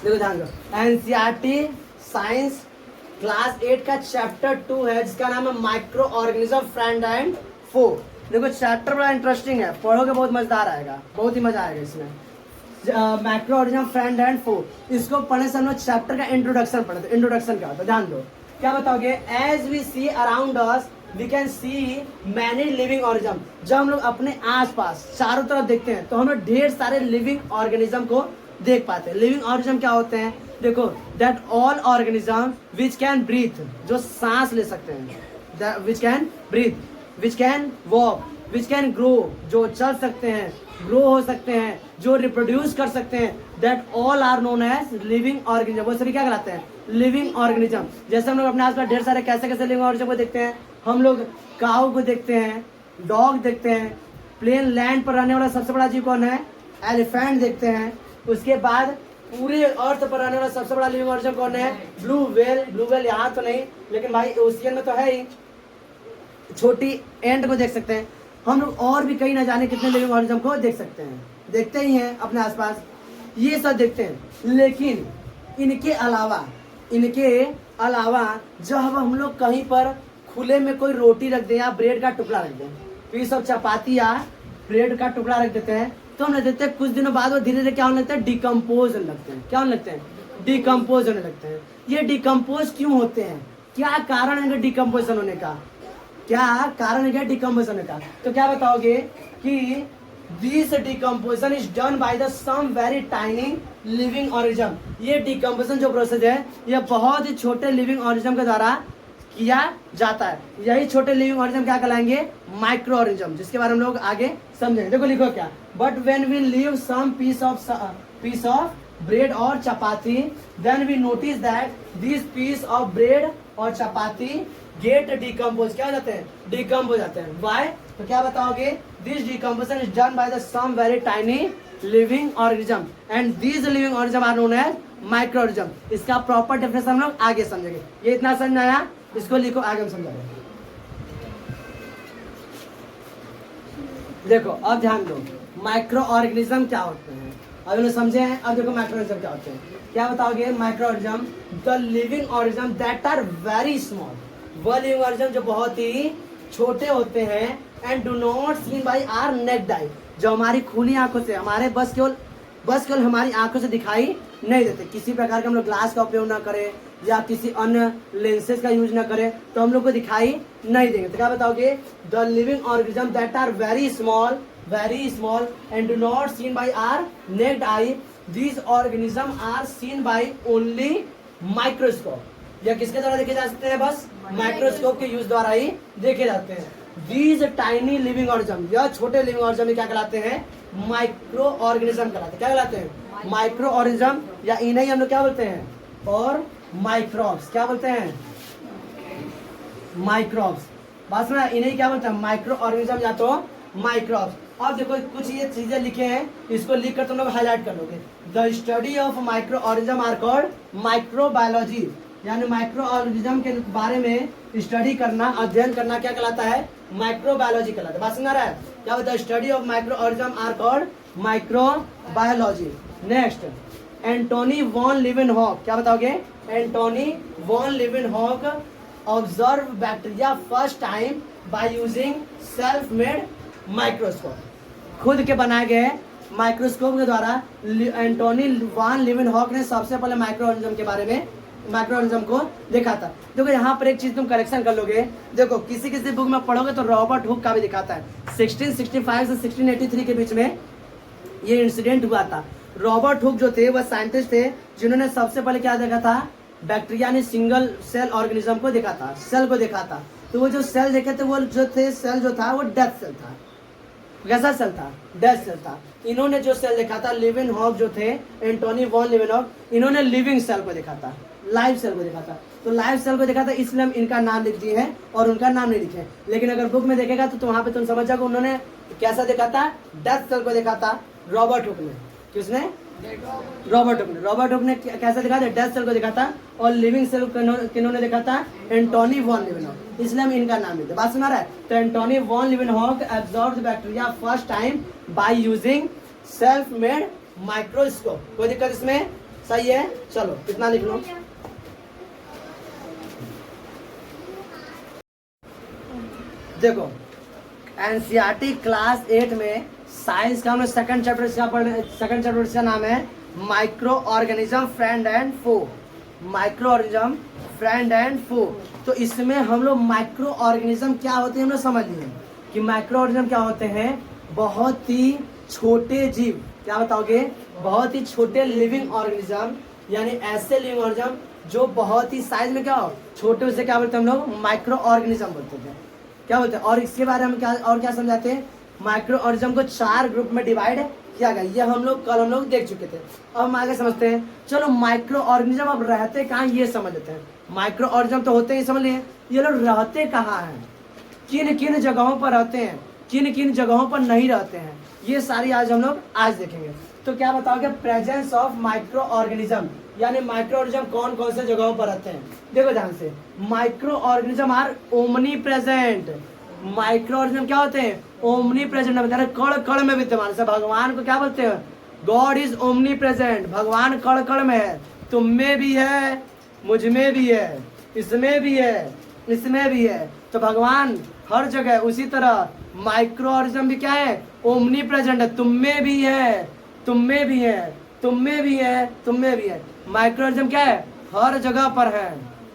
देखो ध्यान दो, एनसीईआरटी साइंस क्लास 8 का चैप्टर 2 है जिसका नाम है माइक्रो ऑर्गेनिज्म फ्रेंड एंड फो। देखो चैप्टर बड़ा इंटरेस्टिंग है, पढ़ोगे बहुत मजेदार आएगा, बहुत ही मजा आएगा इसमें। माइक्रो ऑर्गेनिज्म फ्रेंड एंड फो, इसको पढ़ने से हम लोग चैप्टर का इंट्रोडक्शन पढ़े थे। इंट्रोडक्शन क्या होता है ध्यान दो, क्या बताओगे? As we see around us we can see many living organism. जब हम लोग अपने आसपास चारों तरफ देखते हैं तो हम लोग ढेर सारे लिविंग ऑर्गेनिज्म को देख पाते हैं। लिविंग ऑर्गेनिज्म क्या होते हैं? देखो, that all organism which can breathe, जो सांस ले सकते हैं, which can breathe, which can walk, which can grow, जो चल सकते हैं, ग्रो हो सकते हैं, जो रिप्रोड्यूस कर सकते हैं, that all are known as living organism. वो सभी क्या कहलाते हैं? Living organism. जैसे हम लोग अपने आसपास ढेर सारे कैसे कैसे लिविंग ऑर्गेनिज्म को देखते हैं, हम लोग काऊ को देखते हैं, डॉग देखते हैं, प्लेन लैंड पर रहने वाला सबसे बड़ा जीव कौन है? एलिफेंट देखते हैं। उसके बाद पूरे अर्थ पर रहने वाला सबसे बड़ा लिविंग ऑर्गेनिज्म कौन है? Blue whale. ब्लू व्हेल यहाँ तो नहीं, लेकिन भाई ओशियन में तो है ही। छोटी एंट को देख सकते हैं हम लोग, और भी कई न जाने कितने लिविंग ऑर्गेनिज्म को देख सकते हैं, देखते ही हैं अपने आसपास, ये सब देखते हैं। लेकिन इनके अलावा जब हम लोग कहीं पर खुले में कोई रोटी रख दें या ब्रेड का टुकड़ा रख दें, पीस ऑफ चपाती या ब्रेड का टुकड़ा रख देते हैं, तो हम देखते हैं कुछ दिनों बाद वो धीरे धीरे क्या होने लगता है? डिकम्पोज होने लगते हैं। क्या होने लगते हैं? डिकम्पोज होने लगते हैं। ये डिकम्पोज क्यों होते हैं? क्या कारण है इनके डिकम्पोजिशन होने का? क्या कारण है डिकम्पोजिशन होने का? तो क्या बताओगे कि this decomposition is done by the some very tiny living organism. ये डिकम्पोजिशन जो प्रोसेस है ये बहुत ही छोटे लिविंग ऑर्गेनिज्म के द्वारा किया जाता है। यही छोटे लिविंग ऑर्गेनिज्म क्या कहलाएंगे? माइक्रो ऑर्गेनिज्म, जिसके बारे में हम लोग आगे समझेंगे। देखो लिखो क्या, but when we leave some piece of bread और chapati, then we notice that this piece of bread और चपाती गेट डिकम्पोज। क्या हो जाते हैं? डिकम्पोज हो जाते हैं। वाई? तो क्या बताओगे? This decomposition is done by the some very tiny living organism and these living organism are known as micro organism. इसका प्रॉपर डेफिनेशन हम लोग आगे समझेंगे। ये इतना समझ में आया? इसको लिखो, आगे हम समझाएंगे। देखो अब ध्यान दो, माइक्रो ऑर्गेनिज्म क्या होते हैं अब लोग समझे हैं। अब देखो माइक्रो ऑर्गेनिज्म क्या होते हैं, क्या बताओगे? Micro organism the living organism that are very small, वह लिविंग ऑर्गेनिज्म जो बहुत ही छोटे होते हैं, and do not seen by our naked eye, जो हमारी खुली आंखों से, हमारे बस केवल हमारी आंखों से दिखाई नहीं देते। किसी प्रकार का हम लोग ग्लास का उपयोग ना करें या किसी अन्य लेंसेज का यूज ना करें तो हम लोग को दिखाई नहीं देंगे। तो क्या बताओगे? The living organism that are very small and do not seen by our naked eye, these organism are seen by only microscope. या किसके द्वारा देखे जा सकते हैं? बस माइक्रोस्कोप के यूज द्वारा ही देखे जाते हैं। दीज टाइनी लिविंग ऑर्गेनिज्म, यह छोटे लिविंग ऑर्गेनिज्म क्या कहलाते हैं? माइक्रो ऑर्गेनिज्म कहलाते हैं। क्या कहलाते हैं? माइक्रो ऑर्गेनिज्म, या इन्हें हम लोग क्या बोलते हैं? और माइक्रोब्स। क्या बोलते हैं? माइक्रोब्स। बात सुना, इन्हें क्या बोलते हैं? माइक्रो ऑर्गेनिज्म या तो माइक्रोब्स। अब देखो कुछ ये चीजें लिखे हैं, इसको लिख कर तुम लोग हाईलाइट कर लोगे। The study of micro organism are called microbiology, यानी माइक्रो ऑर्गेनिज्म के बारे में स्टडी करना, अध्ययन करना क्या कहलाता है? माइक्रोबायोलॉजी कहलाता है। बात सुना रहा है? क्या होता है? Study of micro organism are called microbiology. Next, Antonie van Leeuwenhoek. क्या बताओगे? Antonie van Leeuwenhoek observe bacteria first time by using self made microscope. खुद के बनाए गए माइक्रोस्कोप के द्वारा एंटोनी वॉन लीवेनहॉक ने सबसे पहले माइक्रो ऑर्गेनिज्म के बारे में, माइक्रो ऑर्गेनिज्म को देखा था। देखो यहाँ पर एक चीज तुम करेक्शन कर लोगे। देखो किसी बुक में पढ़ोगे तो रॉबर्ट हुक का भी दिखाता है। 1665 से 1683 के बीच में ये इंसिडेंट हुआ था। रॉबर्ट हुक जो थे वह साइंटिस्ट थे जिन्होंने सबसे पहले क्या देखा था? बैक्टीरिया ने सिंगल सेल ऑर्गेनिज्म को देखा था, सेल को देखा था। तो वो जो सेल देखे थे वो जो थे, सेल जो था वो डेथ सेल था। कैसा सेल था? डेथ सेल था। इन्होंने जो सेल देखा था, लीवेनहॉक जो थे, एंटोनी वॉन लीवेनहॉक, इन्होंने लिविंग सेल को देखा था, लाइव सेल को देखा था। तो लाइव सेल को देखा था, इसलिए हम इनका नाम लिख दिए हैं और उनका नाम नहीं लिखे। लेकिन अगर बुक में देखेगा तो वहां पे तुम समझ जाओगे उन्होंने कैसा देखा था? डेथ सेल को देखा था रॉबर्ट हुक ने। किसने? रॉबर्ट हुक ने कैसा देखा था? डेथ सेल को देखा था। और लिविंग सेल किन्होंने देखा था? Antony van Leeuwenhoek. इसलिए हम इनका नाम लेते। बात सुना रहा है? तो Antony van Leeuwenhoek observed bacteria first time by using self made microscope. कोई दिक्कत इसमें? सही है, चलो कितना लिख लो। देखो एनसीईआरटी क्लास 8 में साइंस का हमने सेकंड चैप्टर इसका नाम है micro organism friend and foe. Micro organism friend and foe. तो इसमें हम लोग माइक्रो ऑर्गेनिज्म क्या होते हैं हम लोग समझ लिए कि माइक्रो ऑर्गेनिज्म क्या होते हैं, बहुत ही छोटे जीव। क्या बताओगे? बहुत ही छोटे लिविंग ऑर्गेनिज्म, यानी ऐसे लिविंग ऑर्गेनिज्म जो बहुत ही साइज में क्या हो छोटे, उसे क्या बोलते हैं हम लोग माइक्रो ऑर्गेनिज्म बोलते हैं। क्या बोलते हैं? और इसके बारे में क्या समझाते हैं, माइक्रो ऑर्गेनिज्म को 4 ग्रुप में डिवाइड किया गया। ये हम लोग देख चुके थे। अब हम आगे समझते हैं। चलो माइक्रो ऑर्गेनिज्म अब रहते कहाँ ये समझ लेते हैं। माइक्रो ऑर्गेनिज्म तो होते ही समझ लिए, ये लोग रहते कहाँ हैं, किन किन जगहों पर रहते हैं, किन किन जगहों पर नहीं रहते हैं, ये सारी आज हम लोग देखेंगे। तो क्या बताओगे? प्रेजेंस ऑफ माइक्रो ऑर्गेनिज्म, यानी माइक्रो ऑर्गेनिज्म कौन कौन से जगहों पर रहते हैं। देखो ध्यान से, micro organism are omni present. Micro organism क्या होते हैं? ओमनी प्रेजेंट, कण कण में विद्यमान। से भगवान को क्या बोलते हैं? God is omni present. भगवान कण कण में है, तुम में भी है, मुझ में भी है, इसमें भी है, इसमें भी है। तो भगवान हर जगह। उसी तरह माइक्रो ऑर्गेनिज्म भी क्या है? ओमनी प्रेजेंट है, तुम में भी है, तुम में भी है, तुम में भी है, तुम में भी है। माइक्रो ऑर्गेनिज्म क्या है? हर जगह पर है।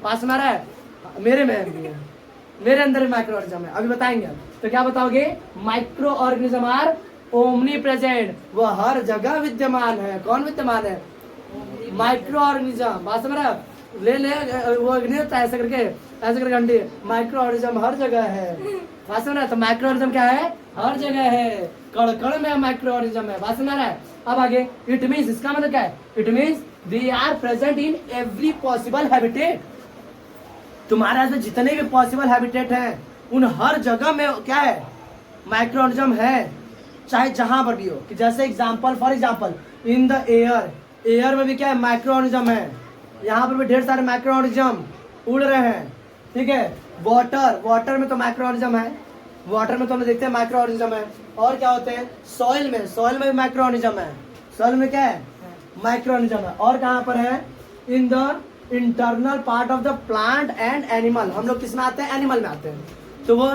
पास में आ रहा है? मेरे में भी है, मेरे अंदर भी माइक्रो ऑर्गेनिज्म है, अभी बताएंगे। तो क्या बताओगे? Micro organism are omni present, वो हर जगह विद्यमान है। कौन विद्यमान है? Micro organism. बात समझ रहा है? ले वो नहीं होता ऐसे करके अंडे। माइक्रो ऑर्गेनिज्म हर जगह है। बात समझ रहा है? तो माइक्रो ऑर्गेनिज्म क्या है? हर जगह है, कण कण में माइक्रो ऑर्गेनिज्म है। बात समझ रहा है? अब आगे, इट मीन्स, इसका मतलब क्या है? It means they are present in every possible habitat. तुम्हारे ऐसे जितने भी पॉसिबल हैबिटेट हैं उन हर जगह में क्या है? माइक्रो ऑर्गेनिज्म है, चाहे जहां पर भी हो। कि जैसे example, for example in the air, air में भी क्या है? माइक्रो ऑर्गेनिज्म है। यहाँ पर भी ढेर सारे माइक्रो ऑर्गेनिज्म उड़ रहे हैं। ठीक है, वाटर, वाटर में तो माइक्रो ऑर्गेनिज्म है, वाटर में तो हम देखते हैं माइक्रो ऑर्गेनिज्म है। और क्या होते हैं? सॉइल में, सॉइल में भी माइक्रो ऑर्गेनिज्म है। सॉइल में क्या है? माइक्रो ऑर्गेनिज्म है। और कहाँ पर है? In the internal part of the plant and animal. हम लोग किस में आते हैं? एनिमल में आते हैं। तो वो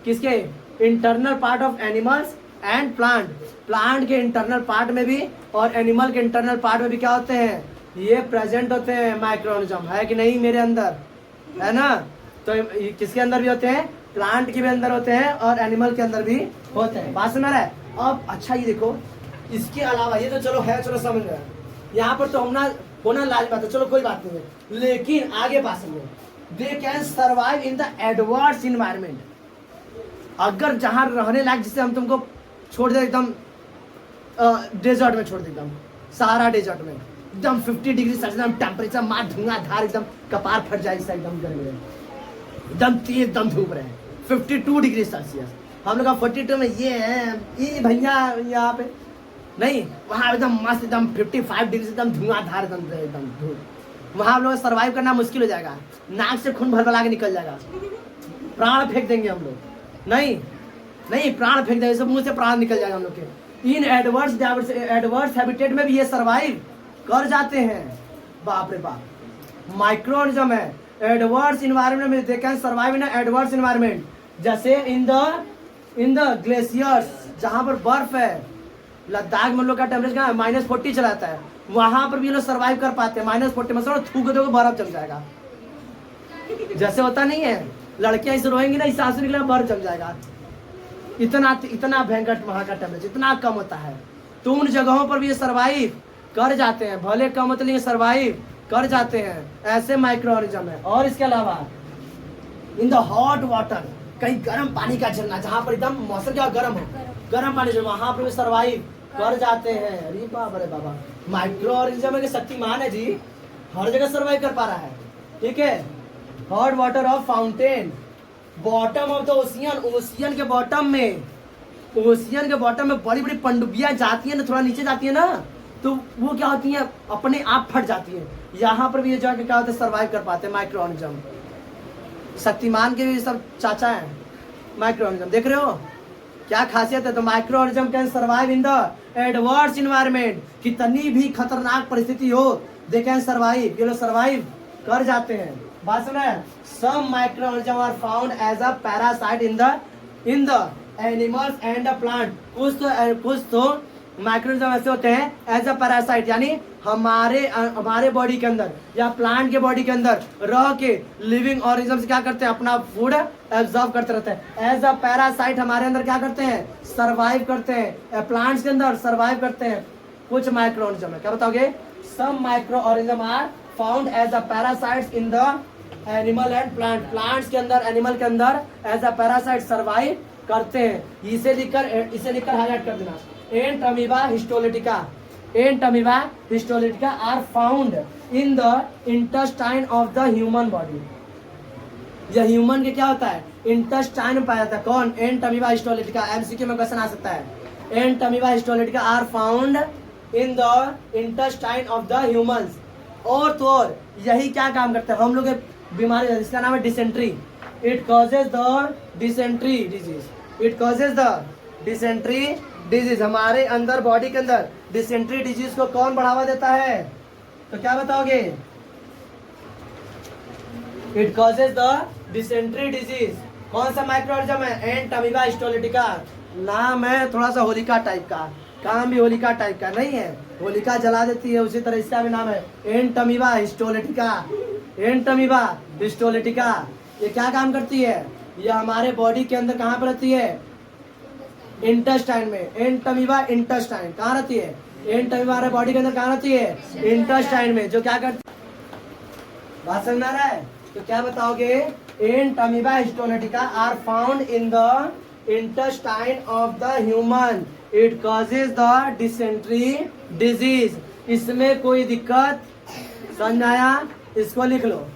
किसके? Internal part of animals and plant. Plant के इंटरनल पार्ट में भी और एनिमल के इंटरनल पार्ट में भी क्या होते हैं? ये प्रेजेंट होते हैं माइक्रो ऑर्गेनिज्म। है कि नहीं मेरे अंदर? है ना? तो किसके अंदर भी होते हैं? प्लांट के भी अंदर होते हैं और एनिमल के अंदर भी होते हैं। बात समझ रहा है? अब अच्छा ये देखो, इसके अलावा ये तो चलो है, चलो समझ रहे हैं। यहाँ पर तो होना लाजमी बात है, चलो कोई बात नहीं है। लेकिन आगे बात समझो, they can survive in the adverse environment. अगर जहां रहने लायक, जिसे हम तुमको छोड़ दे एकदम डेजर्ट में, छोड़ दे एकदम सारा डेजर्ट में, एकदम 50 डिग्री सेल्सियस टेम्परेचर, मार धुआंधार, एकदम कपार फट जाए इससे, एकदम गर्मी में, एकदम तेज एकदम धूप रहे, 52 डिग्री सेल्सियस। हम लोग 42 में ये है, ये भैया यहाँ पे नहीं, वहाँ एकदम मस्त, एकदम 55 डिग्री से एकदम धुआंधार, एकदम धूप। वहाँ हम लोग सर्वाइव करना मुश्किल हो जाएगा, नाक से खून भलभला के निकल जाएगा, प्राण फेंक देंगे हम लोग। नहीं प्राण फेंक देंगे, सब मुंह से प्राण निकल जाएगा हम लोग के। इन एडवर्स हैबिटेट में भी ये सर्वाइव कर जाते हैं। बाप रे बाप, माइक्रो ऑर्गेनिज्म है। एडवर्स इन्वायरमेंट में they can survive in adverse environment. जैसे इन द ग्लेशियर्स, जहाँ पर बर्फ है, लद्दाख में लोग का टेम्परेचर -40 चलाता है, वहां पर भी लोग सर्वाइव कर पाते हैं। -40 में थूक दोगे बर्फ जम जाएगा। जैसे होता नहीं है, लड़कियां इसे रोएंगी ना, इस आंसू निकलेगा, बर्फ जम जाएगा। इतना भयंकर वहां का टेम्परेचर, इतना कम होता है। तो उन जगहों पर भी ये सर्वाइव कर जाते हैं, भले कम होते लेकिन सर्वाइव कर जाते हैं। ऐसे माइक्रो ऑर्गेनिज्म है। और इसके अलावा इन द हॉट वाटर, कहीं गर्म पानी का झरना, जहाँ पर एकदम मौसम क्या गर्म हो, गर्म पानी जो, वहां पर भी सर्वाइव कर जाते हैं। अरे बाबा रे बाबा, माइक्रो ऑर्गेनिज्म के शक्तिमान है जी, हर जगह सर्वाइव कर पा रहा है। ठीक है, hot water of fountain, bottom of the ocean, ocean के बॉटम में, ओशियन के बॉटम में बड़ी बड़ी पनडुब्बियां जाती है ना, थोड़ा नीचे जाती है ना, तो वो क्या होती है, अपने आप फट जाती है। यहाँ पर भी ये जाके क्या होता है, सर्वाइव कर पाते हैं माइक्रो ऑर्गेनिज्म। शक्तिमान के भी सब चाचा हैं माइक्रो ऑर्गेनिज्म, देख रहे हो। क्या खासियत है? तो micro organism can survive in the adverse environment, कितनी भी खतरनाक परिस्थिति हो दे कैन सर्वाइव, ये लोग सर्वाइव कर जाते हैं। बात सुना है? Some micro organism are found as a parasite in the animals and the plant. कुछ तो माइक्रोऑर्गेनिज्म ऐसे होते हैं एज अ पैरासाइट, यानी हमारे बॉडी के अंदर या प्लांट के बॉडी के अंदर रह के लिविंग ऑर्गेनिज्म क्या करते हैं? अपना फूड एब्जॉर्ब करते रहते हैं। एज अ पैरासाइट हमारे अंदर क्या करते हैं? सर्वाइव करते हैं। प्लांट्स के अंदर सर्वाइव करते हैं कुछ माइक्रो ऑर्गेनिज्म है। क्या बताओगे? Some micro organism are found as a parasites in the animal and plants के अंदर, एनिमल के अंदर एज अ पैरासाइट सर्वाइव करते हैं। इसे लिखकर हाईलाइट कर देना। Entamoeba histolytica are found in the intestine of the human body. यह ह्यूमन के क्या होता है? इंटेस्टाइन में पाया जाता है। कौन? Entamoeba histolytica. एमसीक्यू में क्वेश्चन आ सकता है। Entamoeba histolytica are found in the intestine of the humans. और तो और यही क्या काम करते हैं? हम लोग बीमारी, इसका नाम है dysentery. It causes the dysentery disease. हमारे अंदर बॉडी के अंदर डिसेंट्री डिजीज को कौन बढ़ावा देता है? तो क्या बताओगे? It causes the dysentery disease. कौन सा माइक्रो ऑर्गेनिज्म है? Entamoeba histolytica. नाम है थोड़ा सा होलिका टाइप का, काम भी होलिका टाइप का नहीं है, होलिका जला देती है, उसी तरह इसका भी नाम है एंट अमीबा हिस्टोलिटिका। एंट अमीबा हिस्टोलिटिका ये क्या काम करती है? ये हमारे बॉडी के अंदर कहाँ पर रहती है? इंटेस्टाइन में। एंट अमीबा इंटेस्टाइन कहाँ रहती है? एंट अमीबा हमारे बॉडी के अंदर कहाँ रहती है? इंटेस्टाइन में। जो क्या करती है? बात समझ आ रहा है? तो क्या बताओगे? Entamoeba histolytica are found in the intestine of the human. It causes the dysentery disease. इसमें कोई दिक्कत समझ आया? इसको लिख लो।